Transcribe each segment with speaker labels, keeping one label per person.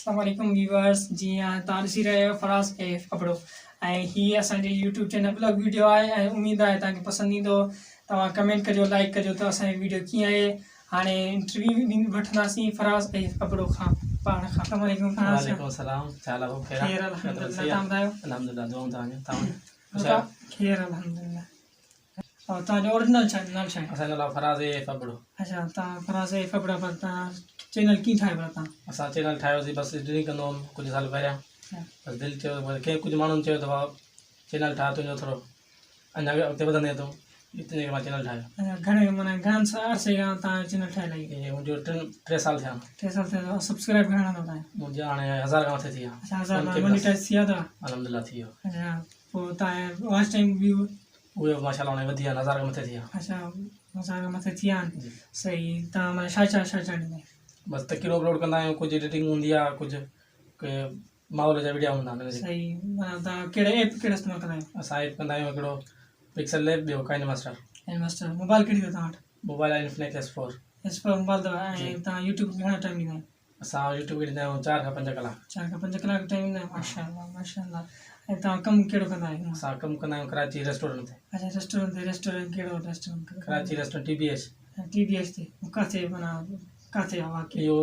Speaker 1: अस्सलाम वालेकुम व्यूअर्स। जी हाँ, तव्हां ॾिसी रहिया आहियो फराज़ ए कपिड़ो ऐं हीअ असांजे यूट्यूब चैनल ब्लॉग वीडियो आहे ऐं उमेद आहे तव्हांखे पसंदि ईंदो। तव्हां कमेंट कजो, लाइक कजो त असांजी वीडियो कीअं आहे। हाणे इंटरव्यू वठंदासीं फराज़ ए कपिड़ो खां पाण खां। अस्सलाम वालेकुम।
Speaker 2: वालेकुम सलाम। छा हाल आहे?
Speaker 1: खैर अल्हम्दुलिल्लाह। तव्हां ॿुधायो?
Speaker 2: अल्हम्दुलिल्लाह दुआऊं तव्हां
Speaker 1: अच्छा खैर अल्हम्दुलिल्लाह। और तव्हांजो ओरिजिनल छा नालो छा आहे?
Speaker 2: असांजो नालो फराज़ ए कपिड़ो।
Speaker 1: अच्छा, तव्हां फराज़ ए कपिड़ा पर तव्हां चैनल कीअं ठाहियो आहे तव्हां?
Speaker 2: असां चैनल ठाहियोसीं बसि ड्रिंक कंदो हुअमि कुझु साल पहिरियां। बसि दिलि चयो, कंहिं कुझु माण्हुनि चयो त भाउ चैनल ठाहे तुंहिंजो थोरो अञा अॻिते वधंदे तूं, इतने मां चैनल ठाहियो।
Speaker 1: घणे माना घणनि अरसे खां तव्हां चैनल ठाहे लही?
Speaker 2: इहे मुंहिंजो 3 साल थिया।
Speaker 1: 3 साल थिया। सब्सक्राइब घणा अथव तव्हांजा?
Speaker 2: मुंहिंजा हाणे 1000 खां मथे थी विया।
Speaker 1: अच्छा, 1000 मोनिटाइज़ थी विया अथव?
Speaker 2: अल्हम्दुलिल्लाह थी वियो।
Speaker 1: अच्छा, पोइ तव्हांजा वॉच टाइम व्यू
Speaker 2: उहे माशाल्लाह हाणे वधी विया, 1000 खां मथे थी विया।
Speaker 1: अच्छा, 1000 खां मथे थी विया आहिनि। सही। तव्हां माना छा छा ॾींदा आहियो?
Speaker 2: बसि तकिड़ो अपलोड कंदा आहियूं, कुझु एडिटिंग हूंदी आहे, कुझु माहौल जा वीडियो हूंदा आहिनि।
Speaker 1: सही। माना तव्हां कहिड़े ऐप कहिड़ो इस्तेमालु कंदा आहियो?
Speaker 2: असां ऐप कंदा आहियूं हिकिड़ो पिक्सल लैब, ॿियो काइन मास्टर।
Speaker 1: काइन मास्टर। मोबाइल कहिड़ी अथव तव्हां वटि?
Speaker 2: मोबाइल आहे इन्फिनिक्स S4।
Speaker 1: S4 मोबाइल अथव। ऐं तव्हां यूट्यूब घणो टाइम ॾींदा आहियो?
Speaker 2: असां यूट्यूब ॾींदा आहियूं 4 खां 5 कलाक।
Speaker 1: 4 खां 5 कलाक टाइम ॾींदा आहियो। माशाअल्लाह माशाअल्लाह। ऐं तव्हां कमु कहिड़ो कंदा आहियो?
Speaker 2: असां कमु कंदा आहियूं कराची रेस्टोरेंट ते।
Speaker 1: अच्छा, रेस्टोरेंट ते। रेस्टोरेंट कहिड़ो restaurant?
Speaker 2: Karachi restaurant TBS।
Speaker 1: TBS ते। किथे माना किथे आहे वाक़ई?
Speaker 2: इहो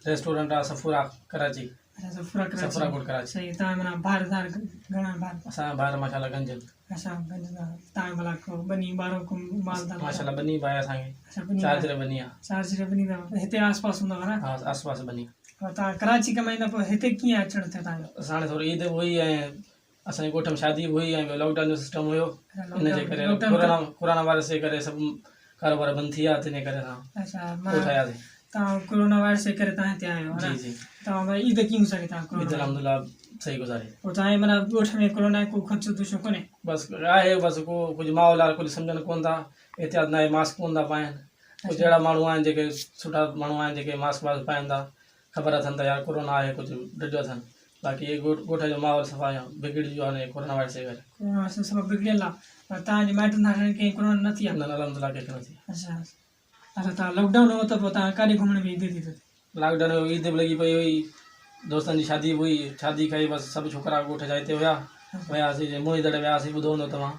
Speaker 2: रेस्टोरेंट आहे सफ़ूरा कराची।
Speaker 1: अच्छा, सफ़ूरा कराची।
Speaker 2: सफ़ूरा कोट कराची।
Speaker 1: सही। तव्हां माना ॿार घणा ॿार?
Speaker 2: असांजा ॿार माशाल्लाह गंज।
Speaker 1: अच्छा, गंज तव्हां भला ॿनी ॿारहं को माल अथव?
Speaker 2: माशाल्लाह ॿनी भाई असांखे।
Speaker 1: अच्छा, ॿनी
Speaker 2: 4 जरे ॿनी आहे।
Speaker 1: 4 जरे ॿनी अथव। हिते आसपास हूंदव न?
Speaker 2: हा, आस-पास ॿनी।
Speaker 1: तव्हां कराची कमाईंदा, पोइ हिते कीअं अचणु थियो तव्हांजो?
Speaker 2: असां हाणे थोरो ईद हुई ऐं असांजे ॻोठ में शादी हुई ऐं लॉकडाउन जो सिस्टम हुयो, इनजे करे कोरोना वायरस जे करे सभु कारोबार बंदि थी विया, तिने करे असां
Speaker 1: अच्छा
Speaker 2: ॻोठ आयासीं।
Speaker 1: तव्हां कोरोना वायरस जे करे तव्हां हिते आया आहियो?
Speaker 2: जी जी।
Speaker 1: तव्हां भाई ईद कीअं गुज़ारी तव्हां?
Speaker 2: ईद अल्हम्दुलिल्लाह सही गुज़ारी।
Speaker 1: पोइ तव्हांजे माना ॻोठ में कोरोना को ख़दशो दुशो कोन्हे?
Speaker 2: बसि आहे, बसि को कुझु माहौल आहे, कुझु सम्झनि कोन था, एहतियात न आहे, मास्क कोन था पाइनि। कुझु अहिड़ा माण्हू आहिनि जेके सुठा माण्हू आहिनि जेके मास्क वास्क पाइनि था, ख़बर अथनि त यार कोरोना आहे, कुझु ॾिजो अथनि। बाक़ी ये ॻोठ जो माहौल सफ़ा बिगड़ी वियो आहे कोरोना वायरस जे करे।
Speaker 1: कोरोना वायरस सभु बिगड़ियल आहे। तव्हांजे माइटनि सां कंहिं कोरोना न थी आहे?
Speaker 2: न अल्हम्दुलिल्लाह कंहिंखे न थी।
Speaker 1: अच्छा अच्छा। तव्हां लॉकडाउन हो त पोइ तव्हां काॾे घुमण में ईद थी?
Speaker 2: लॉकडाउन में ईद बि लॻी पई हुई, दोस्तनि जी शादी हुई, शादी कई, बसि सभु छोकिरा ॻोठ जा हिते हुया। वियासीं मोही दड़े वियासीं, ॿुधो हूंदो तव्हां।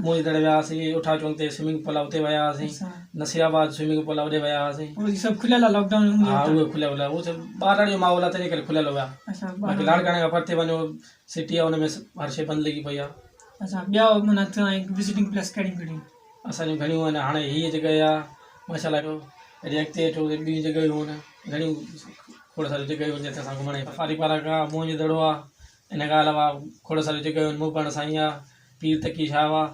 Speaker 2: मोही दड़े वियासीं, उठा चौंक ते स्विमिंग पूल आहे उते विया हुआसीं। नसीराबाद स्विमिंग पूल आहे होॾे विया हुआसीं।
Speaker 1: सभु खुलियल आहे लॉकडाउन?
Speaker 2: हा, उहे खुलियल आहे। उहो ॿारहं जो माहौल आहे तंहिंजे करे खुलियल हुया। बाक़ी लाड़काणे खां परते वञो सिटी आहे, हुन में हर शइ बंदि लॻी पई आहे।
Speaker 1: अच्छा, ॿिया माना तव्हां विज़िटिंग प्लेस कहिड़ी कहिड़ी?
Speaker 2: असांजूं घणियूं आहिनि। हाणे हीअ जॻह आहे माशाल्लाह, हेॾे अॻिते अचो ॿियूं जॻहियूं आहिनि, घणियूं खोड़ सारियूं जॻहियूं आहिनि जिते असां घुमण। सफारी पार्क आहे, मोहिं दड़ो आहे, इन खां अलावा खोड़ सारियूं जॻहियूं आहिनि। मूपण साईं आहे, पीर तकी शाह आहे,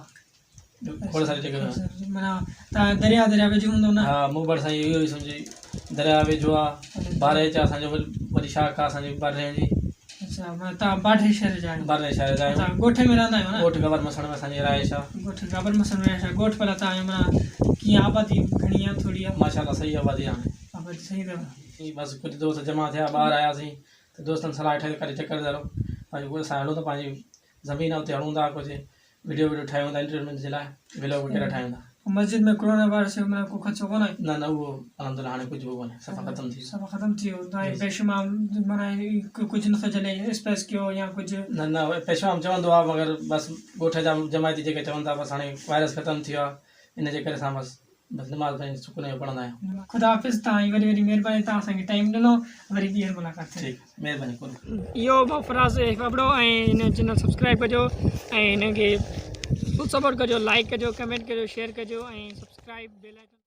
Speaker 2: खोड़ सारियूं जॻहियूं आहिनि।
Speaker 1: माना तव्हां दरिया वेझो हूंदो न? हा,
Speaker 2: मूपण साईं इहो ई सम्झी दरिया वेझो आहे। बारहेच आहे असांजो वॾी शाख आहे असांजी बारहें जी।
Speaker 1: अच्छा, माना तव्हां बारहें शहर जा आहियो? बारहें शहर जा आहियो। ॻोठ में रहंदा आहियो न? ॻोठ
Speaker 2: गबर मसण में असांजी रहाइश आहे।
Speaker 1: ॻोठ गबर मसण में रहाइश आहे। ॻोठ भला तव्हांजो माना कीअं आबादी घणी आहे थोरी आहे?
Speaker 2: माशाल्लाह सही आबादी आहे हाणे।
Speaker 1: आबादी सही अथव?
Speaker 2: बसि कुझु दोस्त जमा थिया, ॿाहिरि आयासीं त दोस्तनि सलाह ठही करे चकर ज़रो पंहिंजो असां हलूं त पंहिंजी ज़मीन आहे उते हलूं था, कुझु वीडियो ठाहियूं था एंटरटेनमेंट जे लाइ, व्लॉग वग़ैरह ठाहियूं था।
Speaker 1: मस्जिद में कोरोना वायरस जो माना को ख़दशो कोन्हे?
Speaker 2: न उहो अल्हम्दुलिल्लाह हाणे कुझु बि कोन्हे, सफ़ा ख़तमु थी।
Speaker 1: सफ़ा ख़तमु थी वियो। तव्हांजे पेशमाम माना कुझु नथो चले स्पेस कयो या कुझु? न
Speaker 2: पेशमाम चवंदो आहे, मगर बसि ॻोठ जा जमायती जेके चवनि था बसि हाणे वायरस ख़तमु थी वियो आहे, इन जे करे असां बसि नमाज़ पंहिंजी सुकून जो पढ़ंदा आहियूं।
Speaker 1: ख़ुदा हाफ़िज़। तव्हांजी वॾी वॾी महिरबानी, तव्हां असांखे टाइम ॾिनो। वरी ॿीहर मुलाक़ात थिए।
Speaker 2: ठीकु, महिरबानी कोन्हे।
Speaker 1: इहो फराज़ कपिड़ो ऐं हिन चैनल सब्सक्राइब कजो ऐं हिनखे फुल सपोर्ट कजो, लाइक कजो, कमेंट कजो, शेयर कजो ऐं सब्सक्राइब बेल आइकन